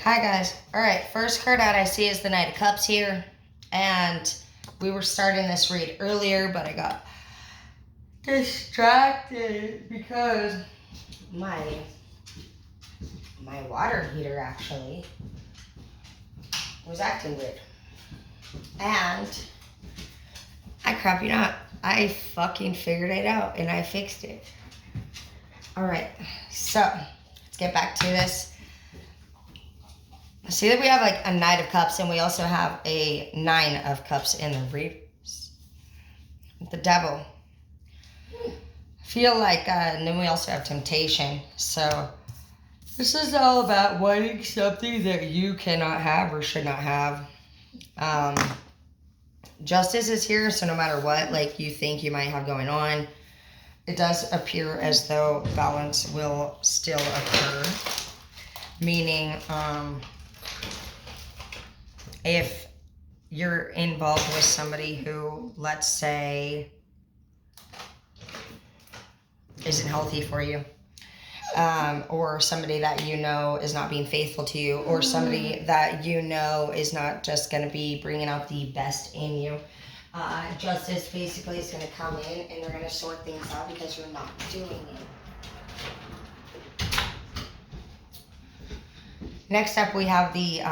Hi guys. Alright, first card out I see is the Knight of Cups here. And we were starting this read earlier, but I got distracted because my water heater actually was acting weird. And I crap you not, I fucking figured it out and I fixed it. Alright, so let's get back to this. See that we have like a Knight of Cups and we also have a Nine of Cups in the reverse. The Devil. I feel like, and then we also have Temptation. So this is all about wanting something that you cannot have or should not have. Justice is here, so no matter what, like you think you might have going on, it does appear as though balance will still occur. Meaning, if you're involved with somebody who, let's say, isn't healthy for you, or somebody that you know is not being faithful to you, or somebody that you know is not just going to be bringing out the best in you, justice basically is going to come in and they're going to sort things out because you're not doing it. Next up, we have the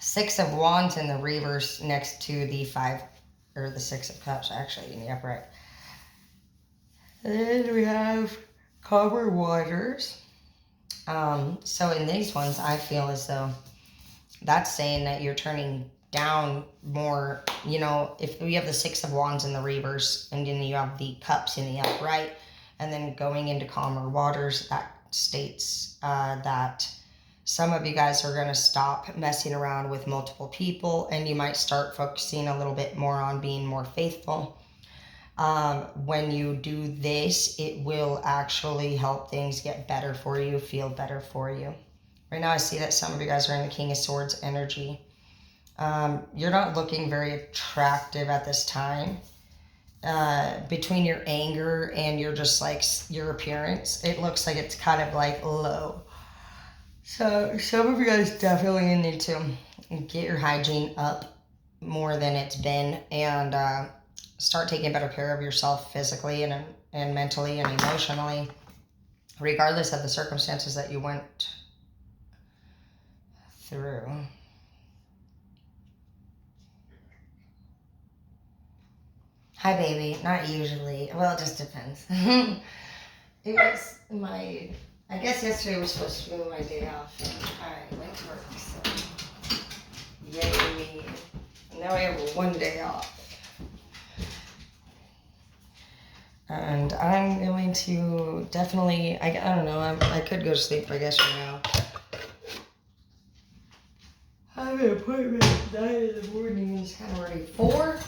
Six of Wands in the reverse next to the the Six of Cups, actually, in the upright. And then we have Calmer Waters. So in these ones, I feel as though that's saying that you're turning down more, you know, if we have the Six of Wands in the reverse and then you have the Cups in the upright, and then going into Calmer Waters, that states that some of you guys are going to stop messing around with multiple people and you might start focusing a little bit more on being more faithful. When you do this, it will actually help things get better for you, feel better for you. Right now I see that some of you guys are in the King of Swords energy. You're not looking very attractive at this time. Between your anger and your just like your appearance, it looks like it's kind of like low. So some of you guys definitely need to get your hygiene up more than it's been and start taking better care of yourself physically and mentally and emotionally, regardless of the circumstances that you went through. Hi, baby. Not usually. Well, it just depends. It was I guess yesterday was supposed to be my day off. I went to work, so yay me. Now I have one day off. And I'm going to definitely, I don't know, I could go to sleep, I guess, right now. I have an appointment at 9 in the morning, it's kind of already 4.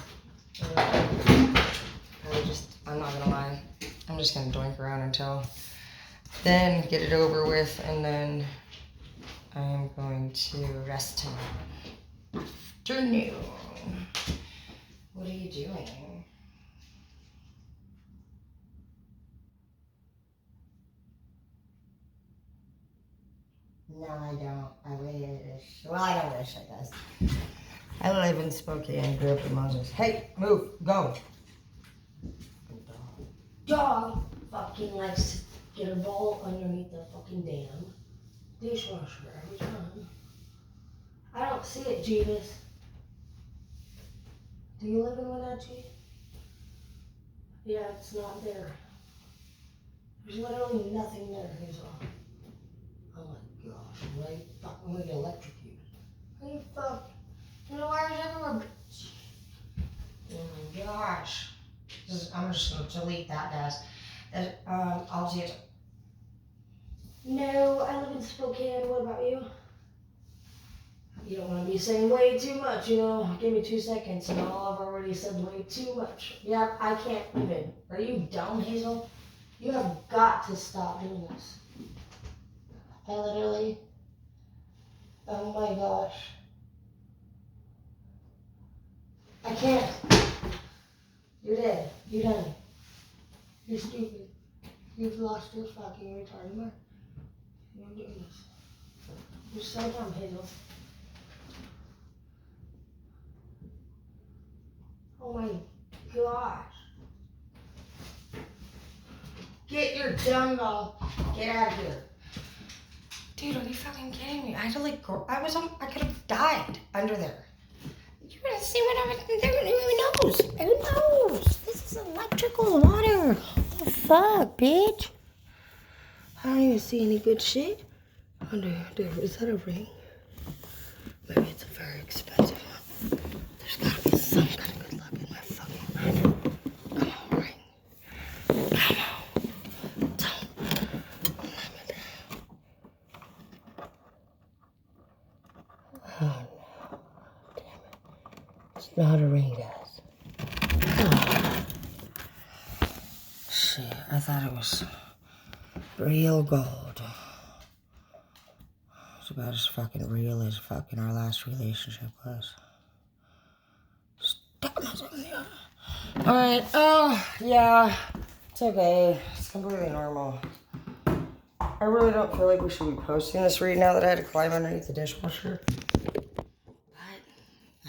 I'm not gonna lie, I'm just gonna doink around until then, get it over with, and then I'm going to rest tomorrow afternoon. What are you doing? No, I don't. I wish. Well, I don't wish, I guess. I live in Spokane, grew up in Moses. Hey, move, go. Dog fucking likes to get a ball underneath the fucking damn dishwasher every time. I don't see it, Jeebus. Do you live in Wenatchee? Yeah, it's not there. There's literally nothing there, Hazel. Oh my gosh, right? Fucking with electrocute. Hey, fuck. You know, wires everywhere, bitch. Oh my gosh. I'm just gonna delete that, guys. I'll see it. No, I live in Spokane. What about you? You don't want to be saying way too much, you know. Give me 2 seconds and I've already said way too much. Yeah, I can't even. Are you dumb, Hazel? You have got to stop doing this. I literally, oh my gosh. I can't. You're dead. You're done. You're stupid. You've lost your fucking retarded mind. You're doing this. You're so dumb, Hazel. Oh my gosh. Get your dumb doll. Get out of here. Dude, are you fucking kidding me? I had to like go. I could have died under there. You're gonna see what I'm doing. Who knows? Who knows? This is electrical water. What the fuck, bitch? I don't even see any good shit. Oh, dude, is that a ring? Maybe it's a very expensive one. There's gotta be some kind of good luck in my fucking mind. Come on, ring. Come on. Don't let me down. Oh no. Damn it. It's not a ring, guys. Oh. Shit, I thought it was real gold. It's about as fucking real as fucking our last relationship was. Alright, oh, yeah. It's okay. It's completely normal. I really don't feel like we should be posting this right now that I had to climb underneath the dishwasher. But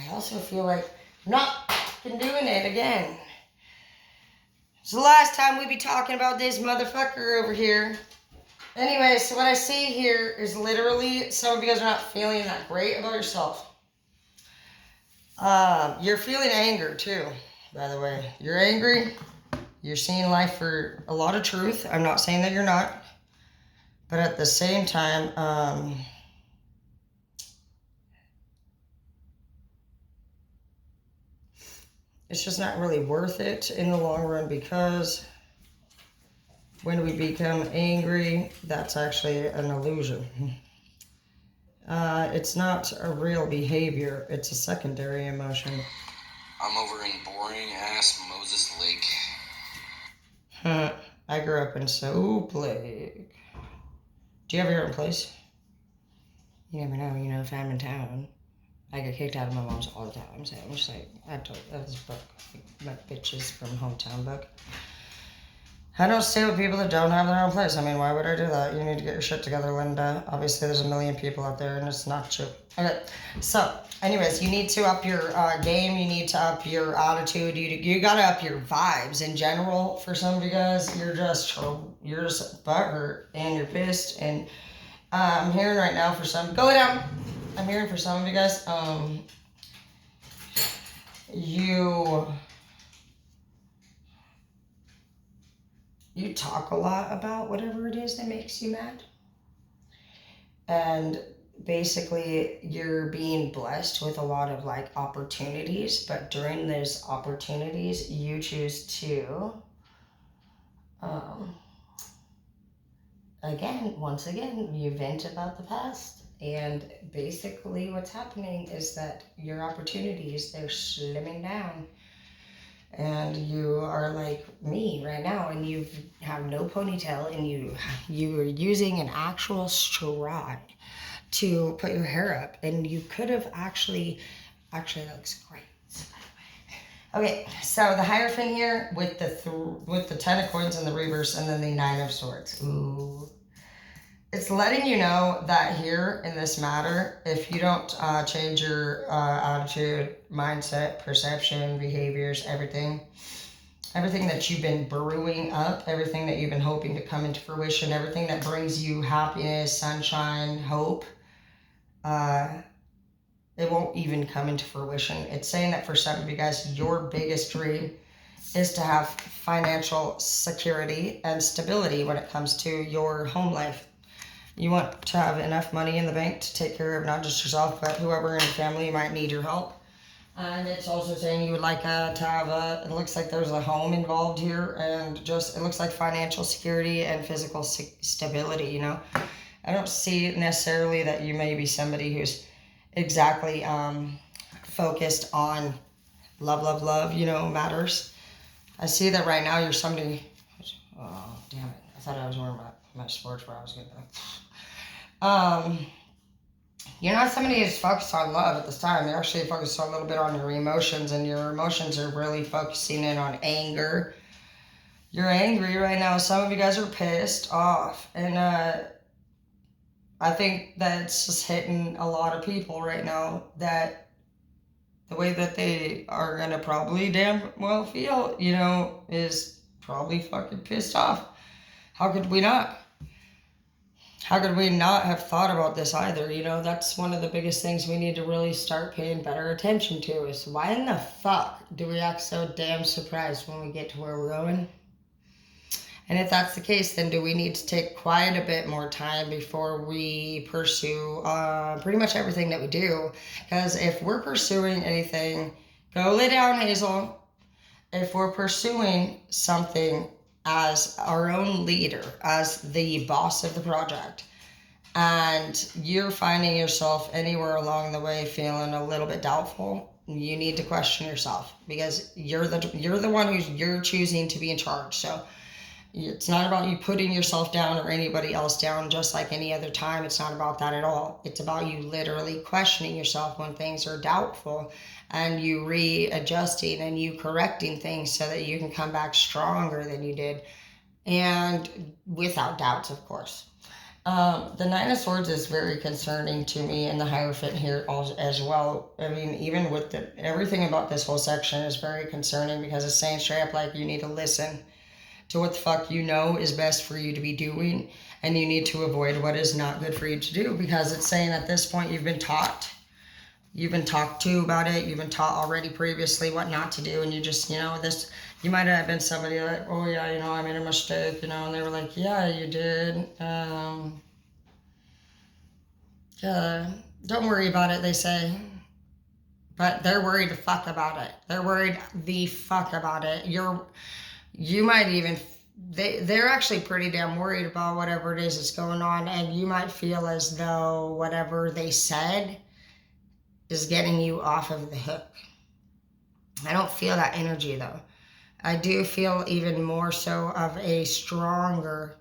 I also feel like I'm not fucking doing it again. It's the last time we be talking about this motherfucker over here. Anyway, so what I see here is literally some of you guys are not feeling that great about yourself. You're feeling anger too, by the way. You're angry. You're seeing life for a lot of truth. I'm not saying that you're not. But at the same time, it's just not really worth it in the long run, because when we become angry, that's actually an illusion. It's not a real behavior. It's a secondary emotion. I'm over in boring ass Moses Lake. I grew up in Soap Lake. Do you have your own place? You never know, if I'm in town. I get kicked out of my mom's all the time, so I'm just like, I told you, this book, my bitches from hometown book. I don't stay with people that don't have their own place. I mean, why would I do that? You need to get your shit together, Linda. Obviously, there's a million people out there, and it's not true. Okay, so, anyways, you need to up your game. You need to up your attitude. You gotta up your vibes in general. For some of you guys, you're just butthurt, and you're pissed, and I'm hearing right now for some... Go down! I'm hearing for some of you guys, you talk a lot about whatever it is that makes you mad. And basically you're being blessed with a lot of like opportunities, but during those opportunities you choose to once again you vent about the past. And basically what's happening is that your opportunities, they're slimming down. And you are like me right now, and you have no ponytail, and you are using an actual stride to put your hair up, and you could have actually that looks great. Okay, so the Hierophant here with the 10 of coins in the reverse, and then the 9 of swords. Ooh. It's letting you know that here in this matter, if you don't change your attitude, mindset, perception, behaviors, everything that you've been brewing up, everything that you've been hoping to come into fruition, everything that brings you happiness, sunshine, hope, it won't even come into fruition. It's saying that for some of you guys, your biggest dream is to have financial security and stability when it comes to your home life. You want to have enough money in the bank to take care of not just yourself, but whoever in your family might need your help. And it's also saying you would like to have it looks like there's a home involved here, and just, it looks like financial security and physical stability, I don't see necessarily that you may be somebody who's exactly focused on love, matters. I see that right now you're somebody, oh, damn it. I thought I was wearing my sports bra. I was going to... You're not somebody who's focused on love at this time. You're actually focused a little bit on your emotions, and your emotions are really focusing in on anger. You're angry right now. Some of you guys are pissed off, and I think that's just hitting a lot of people right now, that the way that they are gonna probably damn well feel, you know, is probably fucking pissed off. How could we not? How could we not have thought about this either? You know, that's one of the biggest things we need to really start paying better attention to, is why in the fuck do we act so damn surprised when we get to where we're going? And if that's the case, then do we need to take quite a bit more time before we pursue pretty much everything that we do? Because if we're pursuing anything, go lay down, Hazel. If we're pursuing something as our own leader, as the boss of the project, and you're finding yourself anywhere along the way feeling a little bit doubtful, you need to question yourself, because you're the one you're choosing to be in charge. So it's not about you putting yourself down or anybody else down, just like any other time. It's not about that at all. It's about you literally questioning yourself when things are doubtful, and you readjusting and you correcting things so that you can come back stronger than you did, and without doubts, of course. The Nine of Swords is very concerning to me, and the Hierophant here as well. I mean, even with everything about this whole section is very concerning, because it's saying straight up, like, you need to listen to what the fuck you know is best for you to be doing, and you need to avoid what is not good for you to do, because it's saying at this point you've been talked to about it, you've been taught already previously what not to do, and you just, you know, this, you might have been somebody like, oh yeah, you know, I made a mistake, you know, and they were like, yeah, you did, yeah, don't worry about it, they say. But they're worried the fuck about it. They're worried the fuck about it. You might even, they're actually pretty damn worried about whatever it is that's going on, and you might feel as though whatever they said is getting you off of the hook. I don't feel that energy though. I do feel even more so of a stronger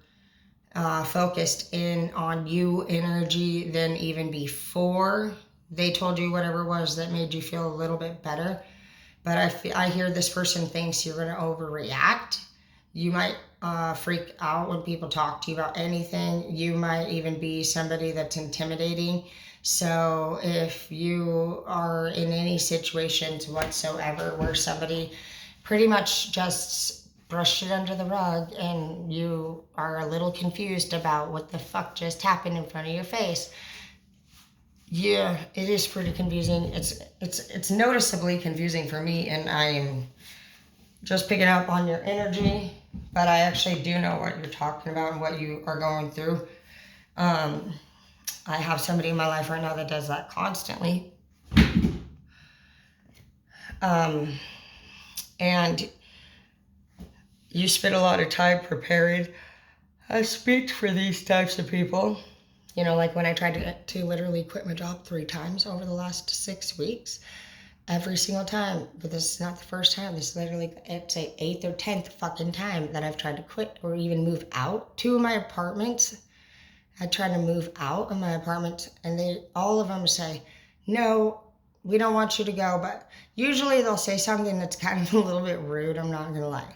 focused in on you energy than even before they told you whatever it was that made you feel a little bit better. But I hear this person thinks you're going to overreact. You might freak out when people talk to you about anything. You might even be somebody that's intimidating. So if you are in any situations whatsoever where somebody pretty much just brushed it under the rug, and you are a little confused about what the fuck just happened in front of your face, yeah, it is pretty confusing. It's noticeably confusing for me, and I'm just picking up on your energy, but I actually do know what you're talking about and what you are going through. I have somebody in my life right now that does that constantly. And you spend a lot of time preparing a speech for these types of people. You know, like when I tried to literally quit my job 3 times over the last 6 weeks, every single time. But this is not the first time. This is literally, it's a 8th or 10th fucking time that I've tried to quit or even move out. 2 of my apartments, I tried to move out of my apartment, and all of them say, no, we don't want you to go. But usually they'll say something that's kind of a little bit rude, I'm not gonna lie.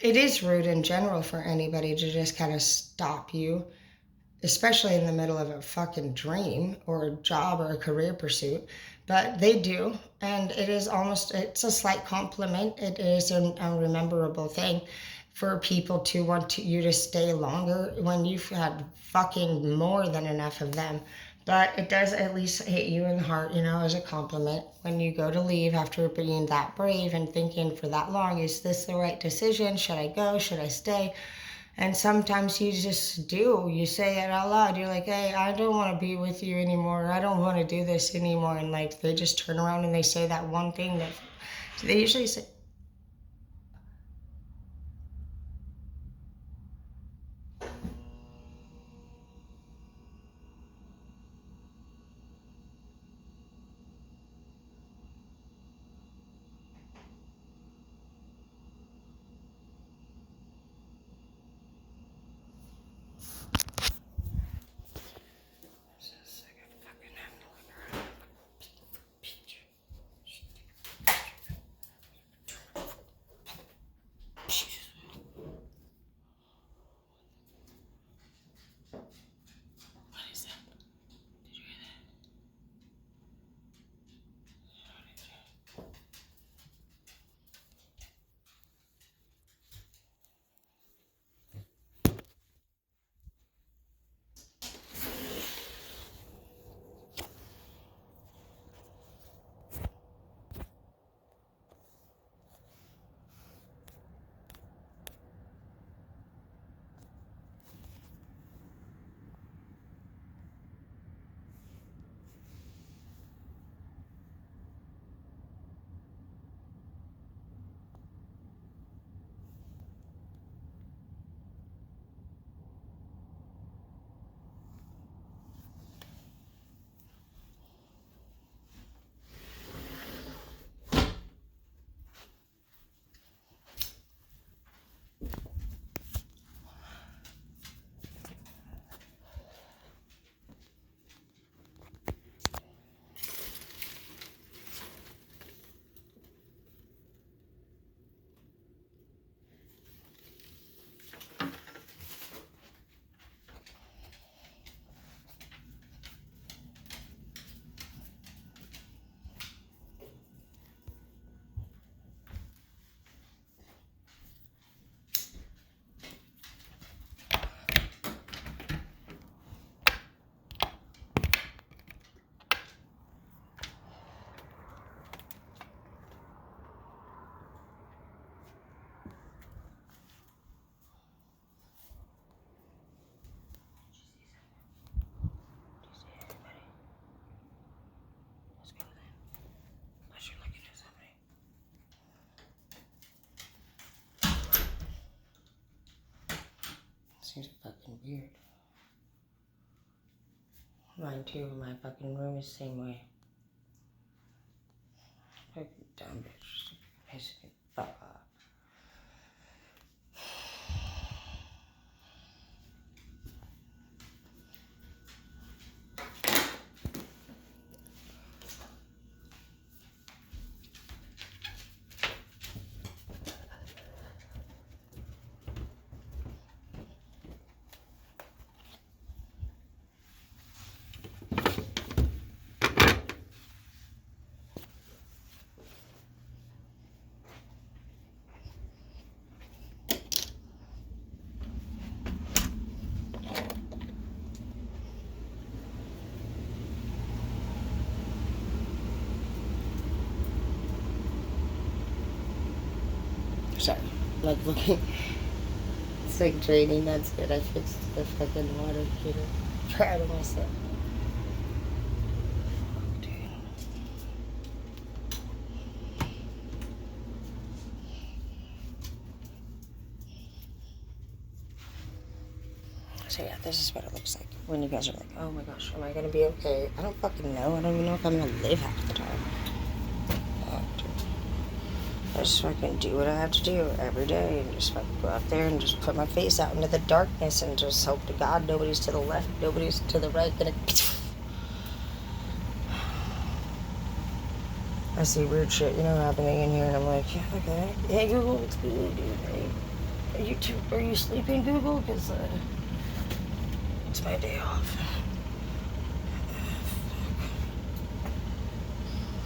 It is rude in general for anybody to just kind of stop you, especially in the middle of a fucking dream or a job or a career pursuit. But they do, and it's a slight compliment. It is a rememberable thing for people to want you to stay longer when you've had fucking more than enough of them. But it does at least hit you in the heart, you know, as a compliment when you go to leave after being that brave and thinking for that long, is this the right decision? Should I go? Should I stay? And sometimes you just do. You say it out loud. You're like, hey, I don't want to be with you anymore. I don't want to do this anymore. And like, they just turn around and they say that one thing that they usually say. This thing's fucking weird. Mine too. My fucking room is the same way. Fucking dumb bitch. Pissing me fuck off. Sorry, like looking. It's like draining. That's good. I fixed the fucking water heater. Proud of myself. Dude. So yeah, this is what it looks like when you guys are like, oh my gosh, am I gonna be okay? I don't fucking know. I don't even know if I'm gonna live half the time. I just fucking do what I have to do every day and just fucking go out there and just put my face out into the darkness and just hope to God nobody's to the left, nobody's to the right. Then I see weird shit, happening in here, and I'm like, yeah, okay. Hey Google, what's good, dude? Hey, are you sleeping, Google? Because it's my day off.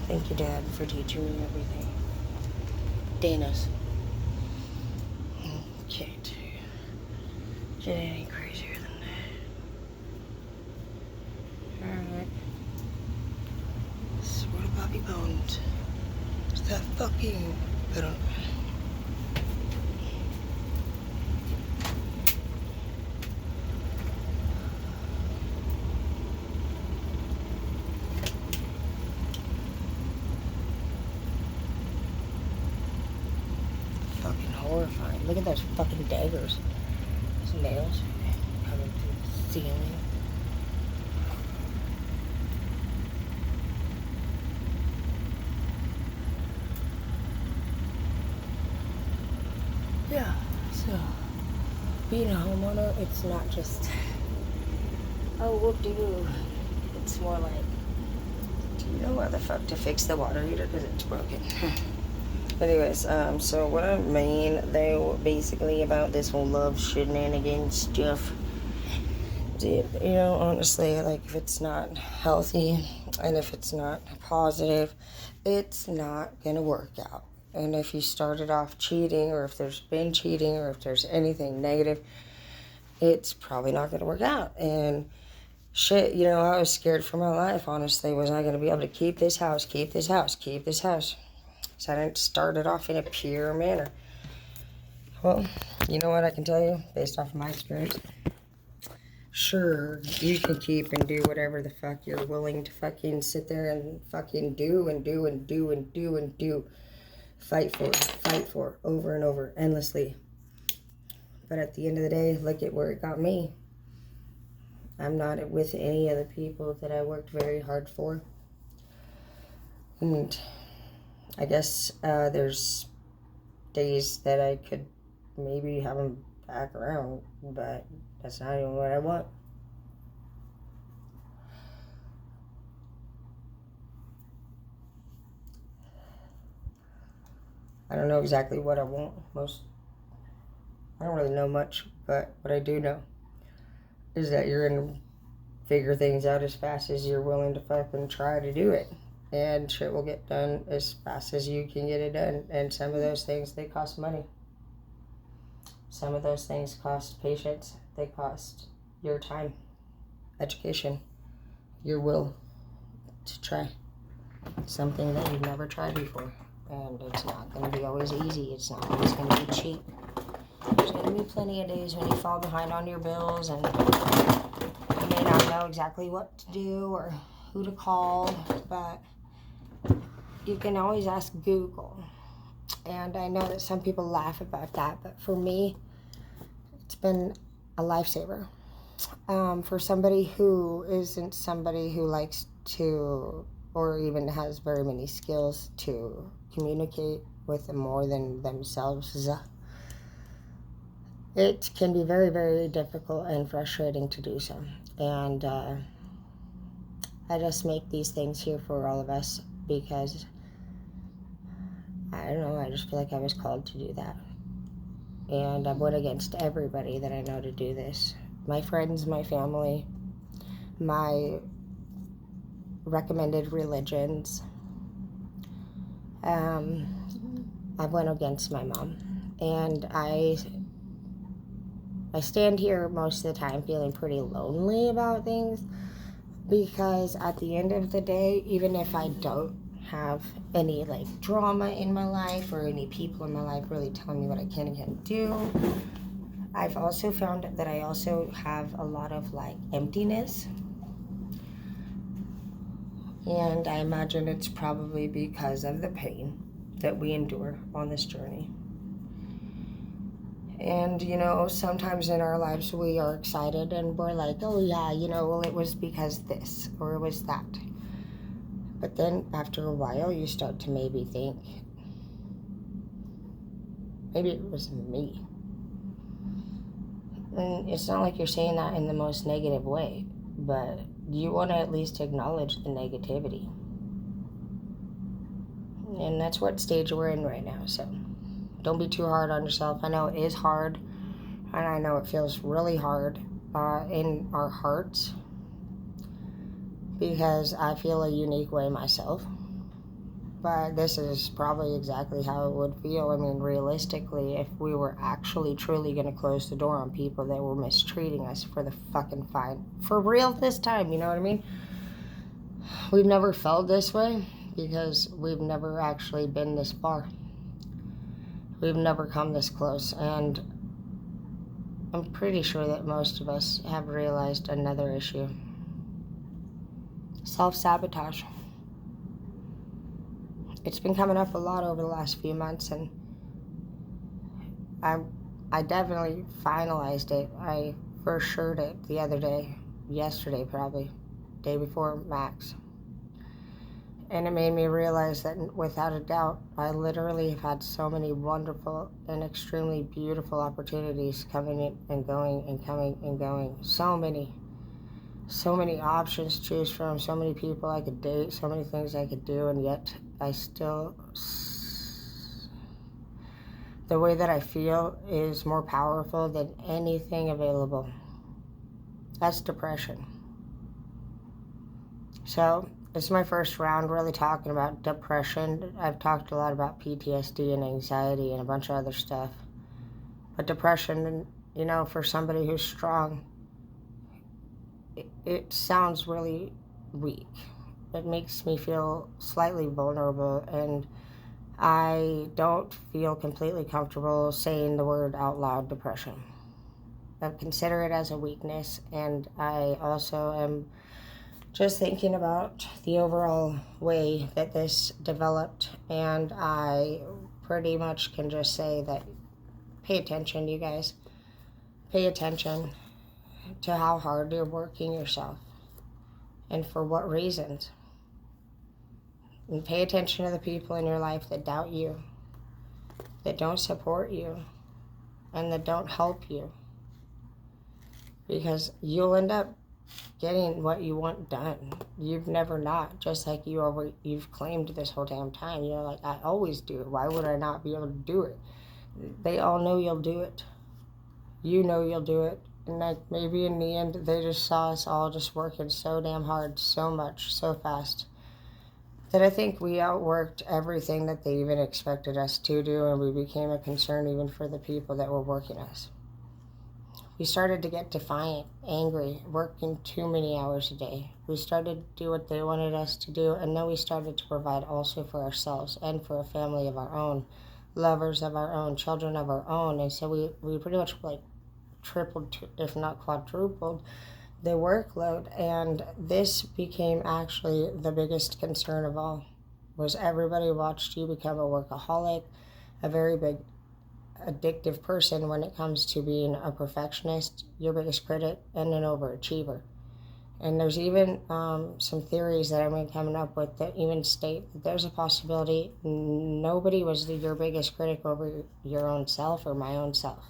Thank you, Dad, for teaching me everything. Dana's. Can't get any crazier than that. Alright. So what about Bobby Bones? Is that fucking... I don't know. Horrifying. Look at those fucking daggers. Those nails coming through the ceiling. Yeah, so being a homeowner, it's not just, oh, whoop-de-doo. It's more like, do you know why the fuck to fix the water heater? Because it's broken. Anyways, so what I mean, though, basically about this whole love shenanigans stuff, honestly, like, if it's not healthy and if it's not positive, it's not gonna work out. And if you started off cheating, or if there's been cheating, or if there's anything negative, it's probably not gonna work out. And shit, I was scared for my life, honestly. Was I gonna be able to keep this house? So I didn't start it off in a pure manner. Well, you know what I can tell you, based off of my experience? Sure, you can keep and do whatever the fuck you're willing to fucking sit there and fucking do and do and do and do and do. Fight for, over and over, endlessly. But at the end of the day, look at where it got me. I'm not with any of the people that I worked very hard for. And I guess there's days that I could maybe have them back around, but that's not even what I want. I don't know exactly what I want. I don't really know much, but what I do know is that you're going to figure things out as fast as you're willing to fucking try to do it. And shit will get done as fast as you can get it done. And some of those things, they cost money. Some of those things cost patience. They cost your time, education, your will to try something that you've never tried before. And it's not going to be always easy. It's not always going to be cheap. There's going to be plenty of days when you fall behind on your bills and you may not know exactly what to do or who to call, but you can always ask Google. And I know that some people laugh about that, but for me, it's been a lifesaver. For somebody who isn't somebody who likes to, or even has very many skills to communicate with more than themselves, it can be very, very difficult and frustrating to do so. And I just make these things here for all of us because, I don't know, I just feel like I was called to do that. And I went against everybody that I know to do this. My friends, my family, my recommended religions. I went against my mom. And I stand here most of the time feeling pretty lonely about things, because at the end of the day, even if I don't have any like drama in my life or any people in my life really telling me what I can and can't do, I've also found that I also have a lot of like emptiness. And I imagine it's probably because of the pain that we endure on this journey. And, you know, sometimes in our lives we are excited and we're like, oh yeah, you know, well, it was because this or it was that. But then after a while you start to maybe think, maybe it was me. And it's not like you're saying that in the most negative way, but you want to at least acknowledge the negativity. And that's what stage we're in right now. So don't be too hard on yourself. I know it is hard, and I know it feels really hard in our hearts, because I feel a unique way myself. But this is probably exactly how it would feel. I mean, realistically, if we were actually truly going to close the door on people that were mistreating us for the fucking fine. For real this time, you know what I mean? We've never felt this way because we've never actually been this far. We've never come this close. And I'm pretty sure that most of us have realized another issue. Self-sabotage. It's been coming up a lot over the last few months, and I definitely finalized it. I for sure'd it the other day, yesterday probably, day before Max. And it made me realize that without a doubt, I literally have had so many wonderful and extremely beautiful opportunities coming in and going and coming and going. So many options to choose from, so many people I could date, so many things I could do, and yet I still, the way that I feel is more powerful than anything available. That's depression. So this is my first round really talking about depression. I've talked a lot about PTSD and anxiety and a bunch of other stuff. But depression, you know, for somebody who's strong, it sounds really weak. It makes me feel slightly vulnerable, and I don't feel completely comfortable saying the word out loud, depression. I consider it as a weakness, and I also am just thinking about the overall way that this developed, and I pretty much can just say that pay attention, you guys. Pay attention to how hard you're working yourself and for what reasons. And pay attention to the people in your life that doubt you, that don't support you, and that don't help you. Because you'll end up getting what you want done. You've never not, just like you've claimed this whole damn time. You're like, I always do it. Why would I not be able to do it? They all know you'll do it. You know you'll do it. And like maybe in the end, they just saw us all just working so damn hard, so much, so fast, that I think we outworked everything that they even expected us to do, and we became a concern even for the people that were working us. We started to get defiant, angry, working too many hours a day. We started to do what they wanted us to do, and then we started to provide also for ourselves and for a family of our own, lovers of our own, children of our own. And so we pretty much like tripled, if not quadrupled, the workload. And this became actually the biggest concern of all, was everybody watched you become a workaholic, a very big addictive person when it comes to being a perfectionist, your biggest critic, and an overachiever. And there's even some theories that I've been coming up with that even state that there's a possibility nobody was your biggest critic over your own self or my own self.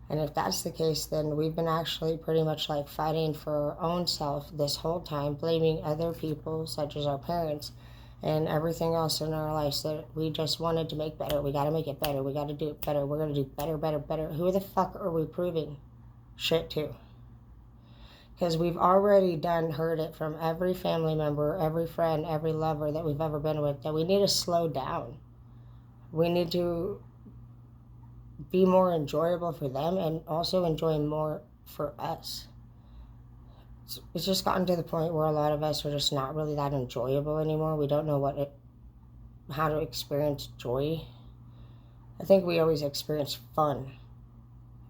And if that's the case, then we've been actually pretty much like fighting for our own self this whole time, blaming other people, such as our parents, and everything else in our lives that we just wanted to make better. We got to make it better. We got to do it better. We're going to do better, better, better. Who the fuck are we proving shit to? Because we've already heard it from every family member, every friend, every lover that we've ever been with, that we need to slow down. We need to be more enjoyable for them and also enjoy more for us. It's just gotten to the point where a lot of us are just not really that enjoyable anymore. We don't know how to experience joy. I think we always experience fun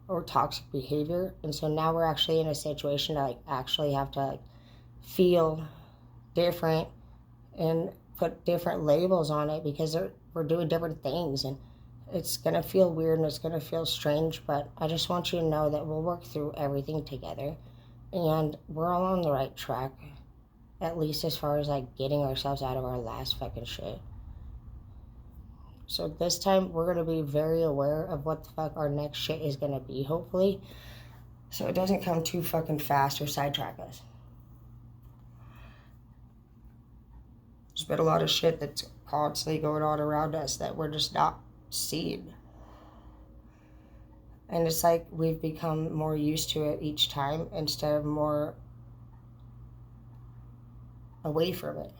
or toxic behavior, and so now we're actually in a situation to actually have to feel different and put different labels on it because we're doing different things, and it's going to feel weird and it's going to feel strange, but I just want you to know that we'll work through everything together, and we're all on the right track, at least as far as getting ourselves out of our last fucking shit. So this time we're going to be very aware of what the fuck our next shit is going to be, hopefully, so it doesn't come too fucking fast or sidetrack us. There's been a lot of shit that's constantly going on around us that we're just not seeing. And it's like we've become more used to it each time instead of more away from it.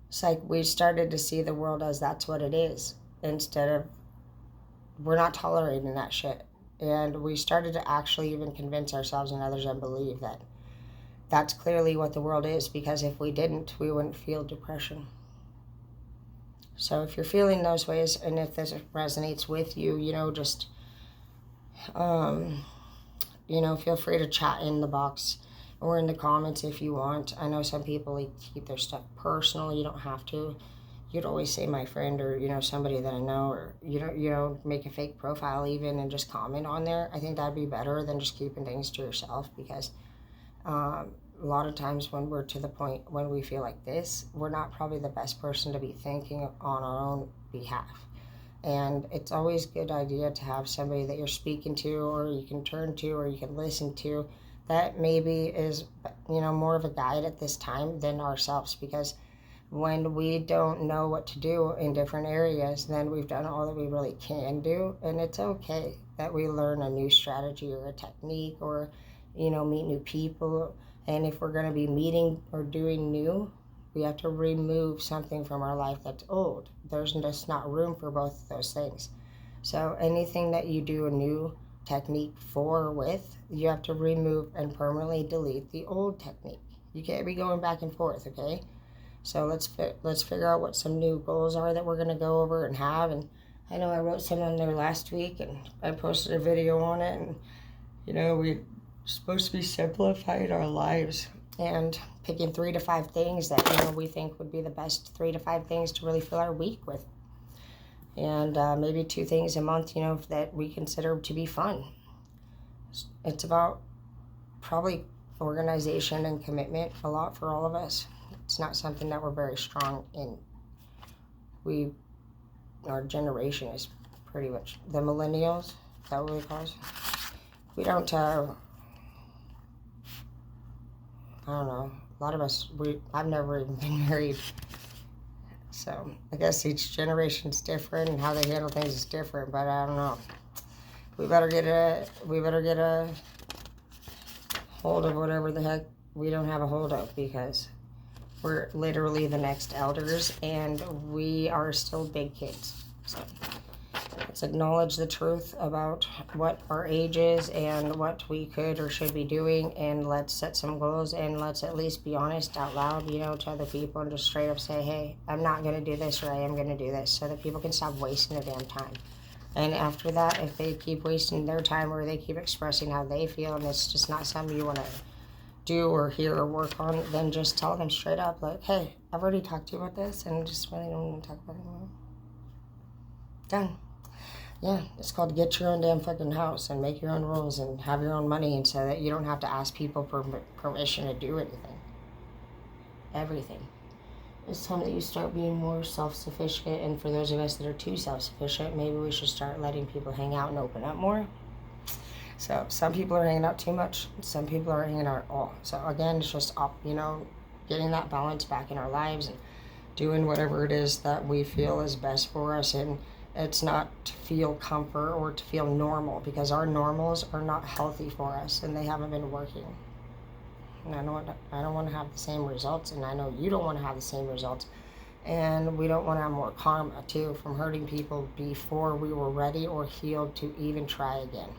It's like we started to see the world as that's what it is, instead of we're not tolerating that shit. And we started to actually even convince ourselves and others and believe that that's clearly what the world is, because if we didn't, we wouldn't feel depression. So if you're feeling those ways, and if this resonates with you, just, feel free to chat in the box or in the comments if you want. I know some people keep their stuff personal. You don't have to. You'd always say my friend or, somebody that I know, or, make a fake profile even and just comment on there. I think that'd be better than just keeping things to yourself, because a lot of times when we're to the point when we feel like this, we're not probably the best person to be thinking on our own behalf. And it's always a good idea to have somebody that you're speaking to, or you can turn to, or you can listen to, that maybe is, more of a guide at this time than ourselves. Because when we don't know what to do in different areas, then we've done all that we really can do. And it's okay that we learn a new strategy or a technique, or, meet new people. And if we're going to be meeting or doing new, we have to remove something from our life that's old. There's just not room for both of those things. So anything that you do a new technique for or with, you have to remove and permanently delete the old technique. You can't be going back and forth, okay? So let's figure out what some new goals are that we're going to go over and have. And I know I wrote some on there last week, and I posted a video on it, and we're supposed to be simplifying our lives and picking 3 to 5 things that we think would be the best 3 to 5 things to really fill our week with, and maybe 2 things a month that we consider to be fun. It's about probably organization and commitment a lot for all of us. It's not something that we're very strong in. Our generation is pretty much the millennials, is that what we call us? We don't I don't know. A lot of us, I've never even been married. So I guess each generation's different, and how they handle things is different, but I don't know. We better get a hold of whatever the heck we don't have a hold of, because we're literally the next elders, and we are still big kids. So let's acknowledge the truth about what our age is and what we could or should be doing, and let's set some goals, and let's at least be honest out loud, to other people, and just straight up say, hey, I'm not going to do this, or I am going to do this, so that people can stop wasting their damn time. And after that, if they keep wasting their time, or they keep expressing how they feel, and it's just not something you want to do or hear or work on, then just tell them straight up, hey, I've already talked to you about this, and just really don't want to talk about it anymore. Done. Yeah, it's called get your own damn fucking house and make your own rules and have your own money, and so that you don't have to ask people for permission to do anything. Everything. It's time that you start being more self-sufficient, and for those of us that are too self-sufficient, maybe we should start letting people hang out and open up more. So some people are hanging out too much, some people are hanging out at all. So again, it's just getting that balance back in our lives and doing whatever it is that we feel is best for us. And it's not to feel comfort or to feel normal, because our normals are not healthy for us and they haven't been working. And I don't want to have the same results, and I know you don't want to have the same results. And we don't want to have more karma too from hurting people before we were ready or healed to even try again.